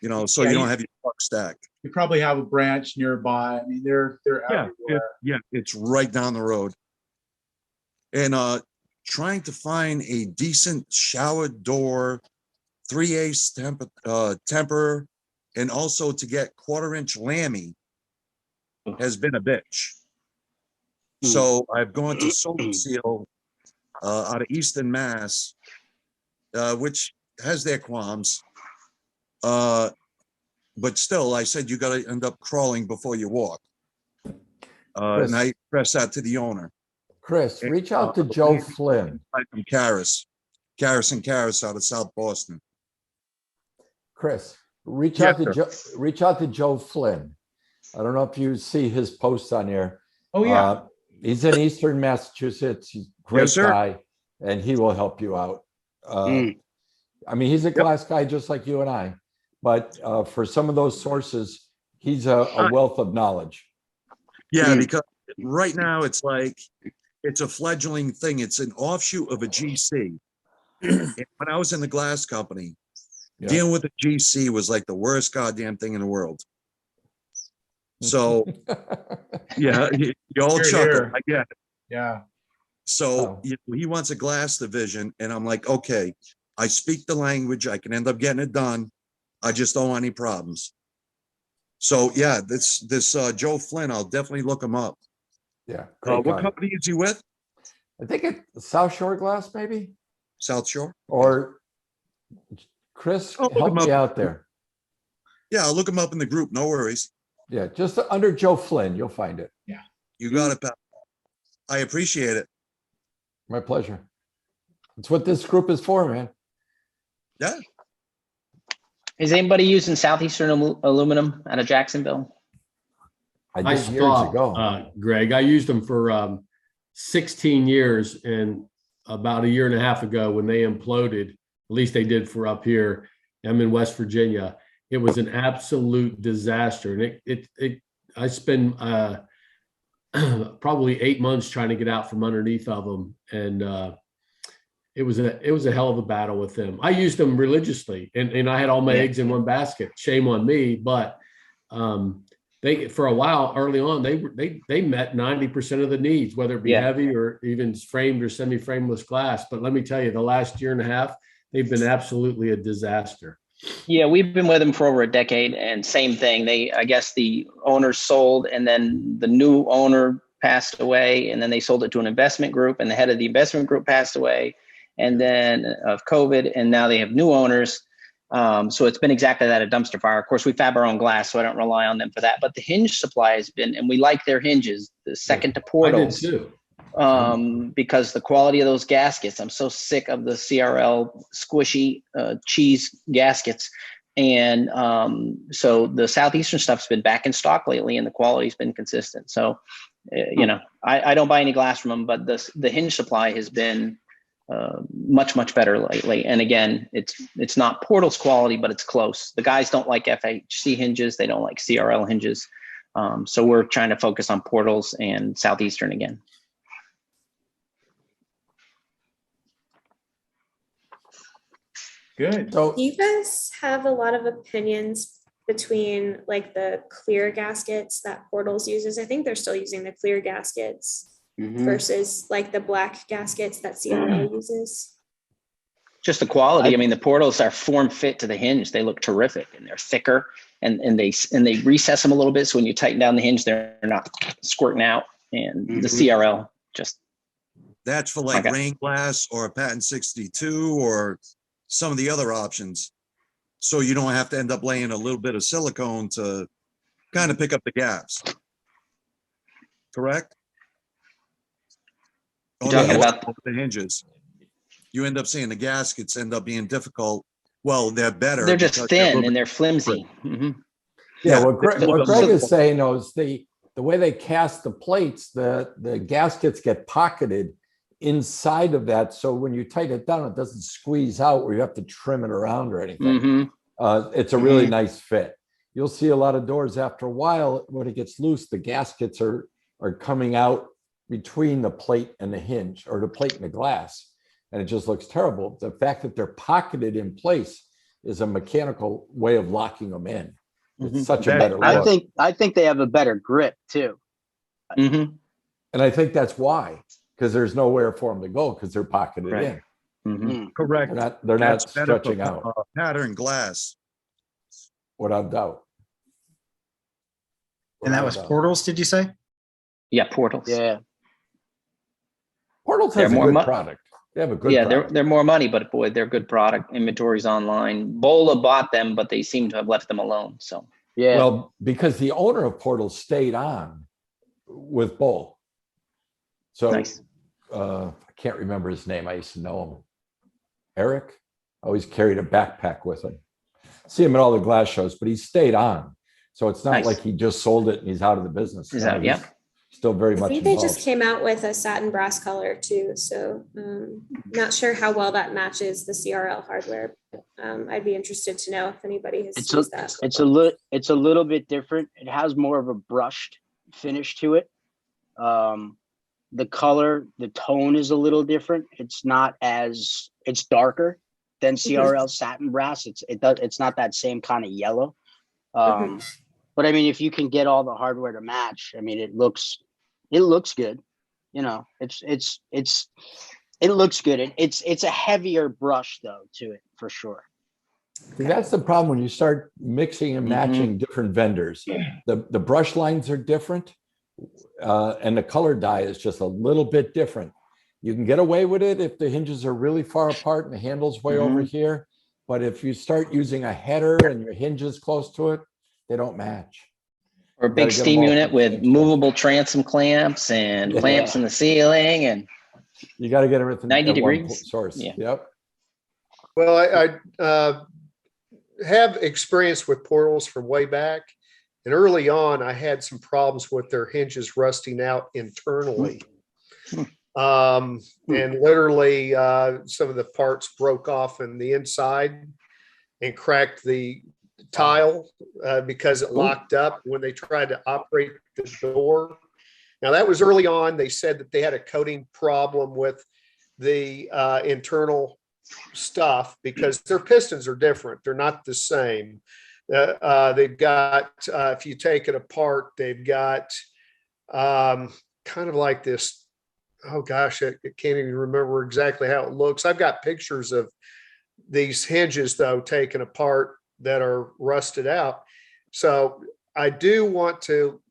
You know, so you don't have your truck stack. You probably have a branch nearby. I mean, they're everywhere. It's right down the road. And trying to find a decent shower door, 3/8 temper, and also to get 1/4-inch lammy has been a bitch. So I've gone to Solar Seal out of Easton, Mass, which has their qualms. But still, I said, you got to end up crawling before you walk. And I expressed that to the owner. Chris, reach out to Joe Flynn. From Caris and Caris out of South Boston. Chris, reach out to Joe Flynn. I don't know if you see his posts on there. Oh yeah. He's in Eastern Massachusetts. He's a great guy, and he will help you out. I mean, he's a glass guy just like you and I, but for some of those sources, he's a wealth of knowledge. Yeah, because right now it's like, it's a fledgling thing. It's an offshoot of a GC. When I was in the glass company, dealing with a GC was like the worst goddamn thing in the world. So, yeah, you all chuckle. I get it. Yeah. So he wants a glass division, and I'm like, okay, I speak the language. I can end up getting it done. I just don't want any problems. So yeah, this Joe Flynn, I'll definitely look him up. Yeah. What company is he with? I think it's South Shore Glass, maybe. South Shore. Or Chris, help me out there. Yeah, I'll look him up in the group. No worries. Yeah, just under Joe Flynn, you'll find it. Yeah. You got it, pal. I appreciate it. My pleasure. It's what this group is for, man. Yeah. Is anybody using Southeastern Aluminum out of Jacksonville? I did years ago. Greg, I used them for 16 years, and about a year and a half ago when they imploded, at least they did for up here, I'm in West Virginia, it was an absolute disaster. And I spent probably 8 months trying to get out from underneath of them. And it was a hell of a battle with them. I used them religiously, and I had all my eggs in one basket. Shame on me, but they, for a while early on, they met 90% of the needs, whether it be heavy or even framed or semi-frameless glass. But let me tell you, the last year and a half, they've been absolutely a disaster. Yeah, we've been with them for over a decade, and same thing. I guess the owners sold, and then the new owner passed away, and then they sold it to an investment group, and the head of the investment group passed away, and then of COVID, and now they have new owners. So it's been exactly that, a dumpster fire. Of course, we fab our own glass, so I don't rely on them for that. But the hinge supply has been, and we like their hinges, the second to portals. I did too. Because the quality of those gaskets, I'm so sick of the CRL squishy cheese gaskets. And so the Southeastern stuff's been back in stock lately, and the quality's been consistent. So, I don't buy any glass from them, but the hinge supply has been much better lately. And again, it's not portals quality, but it's close. The guys don't like FHC hinges. They don't like CRL hinges. So we're trying to focus on portals and Southeastern again. Good. Do you guys have a lot of opinions between like the clear gaskets that Portals uses? I think they're still using the clear gaskets versus like the black gaskets that CRL uses. Just the quality. I mean, the Portals are form fit to the hinge. They look terrific, and they're thicker, and they recess them a little bit. So when you tighten down the hinge, they're not squirting out. And the CRL just. That's for like rain glass or a patent 62 or some of the other options. so you don't have to end up laying a little bit of silicone to kind of pick up the gaps. Correct? You're talking about the hinges. You end up seeing the gaskets end up being difficult. Well, they're better. they're just because thin and they're flimsy. Yeah, what Greg is saying though is the way they cast the plates, the gaskets get pocketed inside of that. So when you tighten it down, it doesn't squeeze out where you have to trim it around or anything. It's a really nice fit. You'll see a lot of doors after a while, when it gets loose, the gaskets are coming out between the plate and the hinge, or the plate and the glass. And it just looks terrible. The fact that they're pocketed in place is a mechanical way of locking them in. It's such a better look. I think they have a better grip too. And I think that's why, because there's nowhere for them to go because they're pocketed in. Correct. They're not stretching out. Pattern glass. Without doubt. And that was Portals, did you say? Yeah, Portals. Yeah. Portals has a good product. They have a good product. They're more money, but boy, they're good product. Inventory's online. Bola bought them, but they seem to have left them alone. So yeah. Well, because the owner of Portals stayed on with Bull. So nice. I can't remember his name. I used to know him. Eric always carried a backpack with him. See him at all the glass shows, but he stayed on. So it's not like he just sold it and he's out of the business. He's still very I much think involved. they just came out with a satin brass color too. So not sure how well that matches the CRL hardware. I'd be interested to know if anybody has used that. It's a little bit different. It has more of a brushed finish to it. The color, the tone is a little different. It's darker than CRL satin brass. It's not that same kind of yellow. But I mean, if you can get all the hardware to match, I mean, it looks good. You know, it looks good. And it's a heavier brush though to it for sure. That's the problem when you start mixing and matching different vendors. The brush lines are different, and the color dye is just a little bit different. You can get away with it if the hinges are really far apart and the handle's way over here. But if you start using a header and your hinges close to it, they don't match. Or a big steam unit with movable transom clamps and clamps in the ceiling, and you got to get everything 90 degrees source. Yep. Well, I have experience with Portals from way back, and early on, I had some problems with their hinges rusting out internally. And literally, some of the parts broke off in the inside and cracked the tile because it locked up when they tried to operate the door. Now that was early on. They said that they had a coating problem with the internal stuff because their pistons are different. They're not the same. They've got, if you take it apart, they've got kind of like this, oh gosh, I can't even remember exactly how it looks. I've got pictures of these hinges though taken apart that are rusted out. So I do want to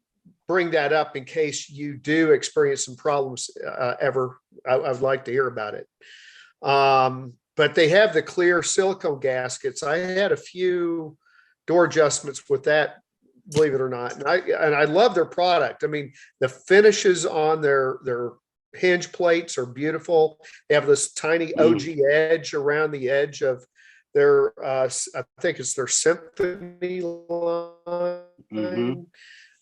bring that up in case you do experience some problems ever. I'd like to hear about it. But they have the clear silicone gaskets. I had a few door adjustments with that, believe it or not. And I love their product. I mean, the finishes on their hinge plates are beautiful. They have this tiny OG edge around the edge of their I think it's their Symphony line.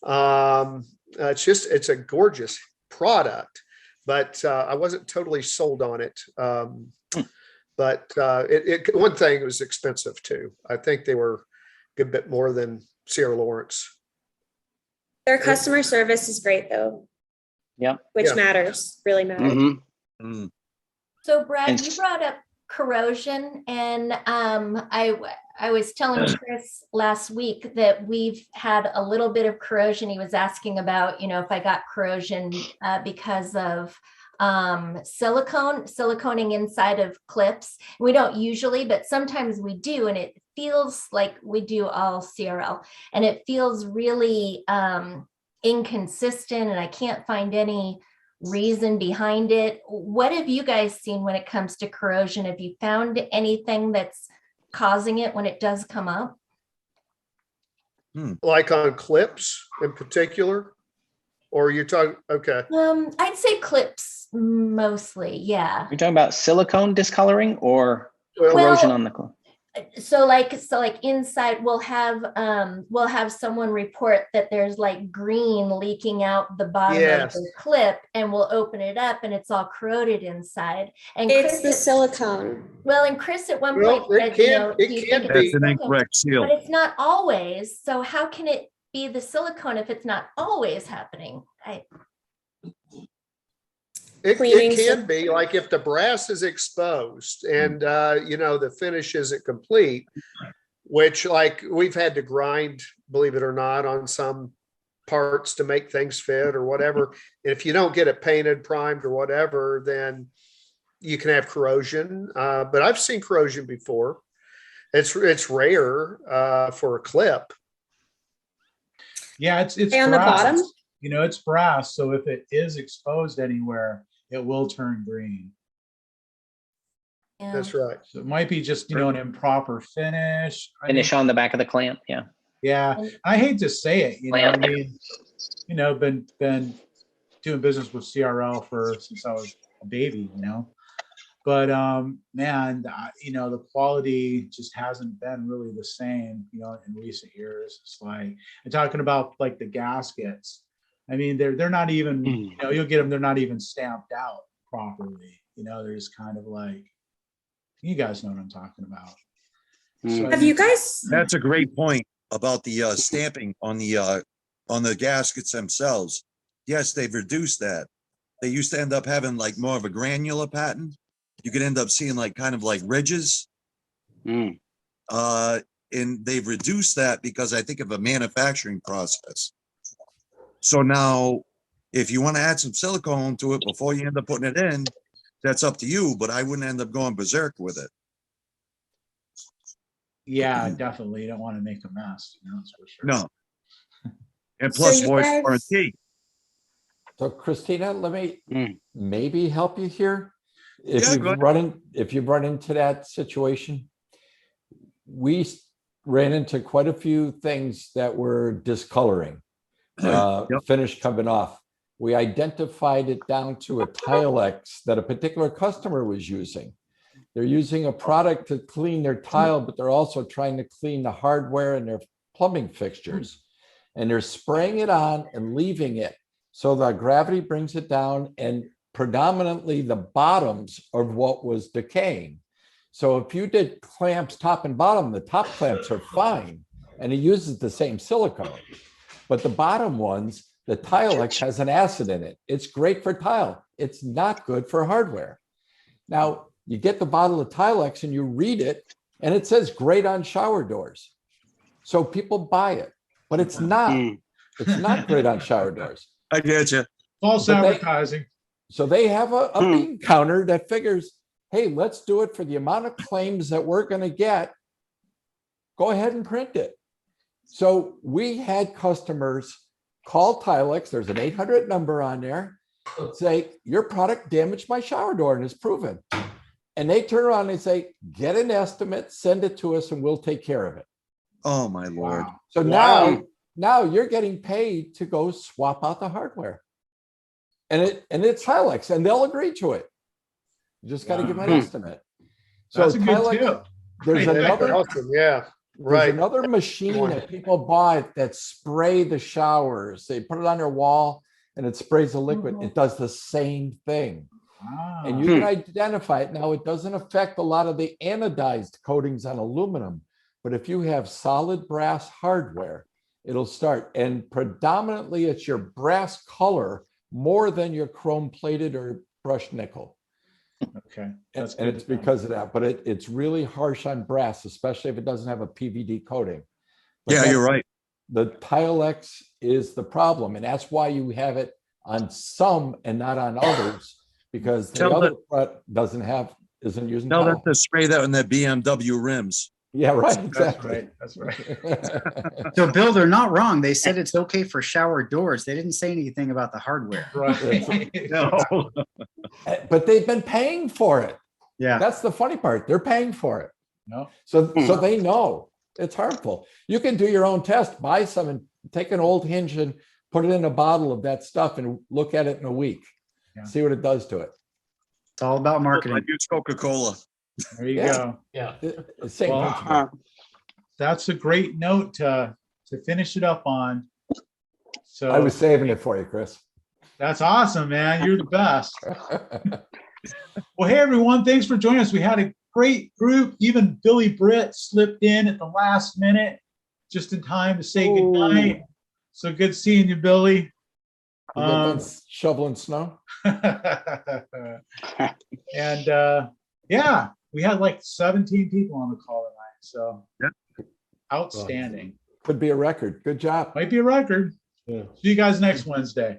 It's a gorgeous product, but I wasn't totally sold on it. But one thing, it was expensive too. I think they were a good bit more than Sierra Lawrence. Their customer service is great though. Yeah. Which matters, really matters. So Brad, you brought up corrosion, and I was telling Chris last week that we've had a little bit of corrosion. He was asking about, if I got corrosion because of siliconing inside of clips. We don't usually, but sometimes we do, and it feels like we do all CRL, and it feels really inconsistent, and I can't find any reason behind it. What have you guys seen when it comes to corrosion? Have you found anything that's causing it when it does come up? Like on clips in particular? Or you're talking, okay. I'd say clips mostly, yeah. You're talking about silicone discoloring or corrosion on the clip? So like inside we'll have someone report that there's like green leaking out the bottom of the clip, and we'll open it up and it's all corroded inside. And it's the silicone. Well, and Chris at one point said, it can be. That's an incorrect seal. But it's not always. So how can it be the silicone if it's not always happening? It can be like if the brass is exposed and the finish isn't complete, which like we've had to grind, believe it or not, on some parts to make things fit or whatever. And if you don't get it painted, primed or whatever, then you can have corrosion. But I've seen corrosion before. It's rare for a clip. Yeah, it's on the bottom. It's brass. So if it is exposed anywhere, it will turn green. Yeah. That's right. So it might be just, an improper finish. Finish on the back of the clamp. Yeah. Yeah. I hate to say it, been doing business with CRL since I was a baby, but man, the quality just hasn't been really the same, in recent years. It's like, I'm talking about like the gaskets. I mean, they're not even, you'll get them, they're not even stamped out properly. They're just kind of like, you guys know what I'm talking about. So, have you guys? That's a great point about the stamping on the gaskets themselves. Yes, they've reduced that. They used to end up having like more of a granular pattern. You could end up seeing like kind of like ridges. And they've reduced that because I think of a manufacturing process. So now, if you want to add some silicone to it before you end up putting it in, that's up to you, but I wouldn't end up going berserk with it. Yeah, definitely. You don't want to make a mess, that's for sure. No. And plus voice warranty. So Christina, let me maybe help you here. If you've run into that situation, we ran into quite a few things that were discoloring. Finish coming off. We identified it down to a Tilex that a particular customer was using. They're using a product to clean their tile, but they're also trying to clean the hardware and their plumbing fixtures. And they're spraying it on and leaving it. So the gravity brings it down, and predominantly the bottoms of what was decaying. So if you did clamps top and bottom, the top clamps are fine, and it uses the same silicone. But the bottom ones, the Tilex has an acid in it. It's great for tile. It's not good for hardware. Now, you get the bottle of Tilex and you read it, and it says great on shower doors. So people buy it, but it's not. It's not great on shower doors. I get you. False advertising. So they have a bean counter that figures, hey, let's do it for the amount of claims that we're going to get. Go ahead and print it. So we had customers call Tilex. There's an 800 number on there. Say, your product damaged my shower door and it's proven. And they turn around and say, get an estimate, send it to us, and we'll take care of it. Oh, my Lord. Wow. So now you're getting paid to go swap out the hardware. And it's Tilex, and they'll agree to it. You just got to give an estimate. So that's a good tip. There's another awesome. Yeah. Right. There's another machine that people buy that spray the showers. They put it on their wall and it sprays a liquid. It does the same thing. Wow. And you can identify it. Now, it doesn't affect a lot of the anodized coatings on aluminum, but if you have solid brass hardware, it'll start. And predominantly it's your brass color more than your chrome plated or brushed nickel. Okay. And it's because of that, but it's really harsh on brass, especially if it doesn't have a PVD coating. But yeah, you're right. The Tilex is the problem, and that's why you have it on some and not on others, because the other part isn't using. Tell them to spray that on their BMW rims. Yeah, right. Exactly. That's right. So, Bill, they're not wrong. They said it's okay for shower doors. They didn't say anything about the hardware. Right. No. But they've been paying for it. Yeah. That's the funny part. They're paying for it. No. So they know it's harmful. You can do your own test, buy some and take an old hinge and put it in a bottle of that stuff and look at it in a week. Yeah. See what it does to it. It's all about I marketing. use Coca-Cola. There you Yeah. go. Yeah. Same Well, principle. That's a great note to finish it up on. So I was saving it for you, Chris. that's awesome, man. You're the best. Well, hey everyone, thanks for joining us. We had a great group. Even Billy Britt slipped in at the last minute, just in time to say goodnight. So good seeing you, Billy. You got done shoveling snow? And yeah, we had like 17 people on the call tonight. So outstanding. Could be a record. Good job. Might be a record. Yeah. See you guys next Wednesday.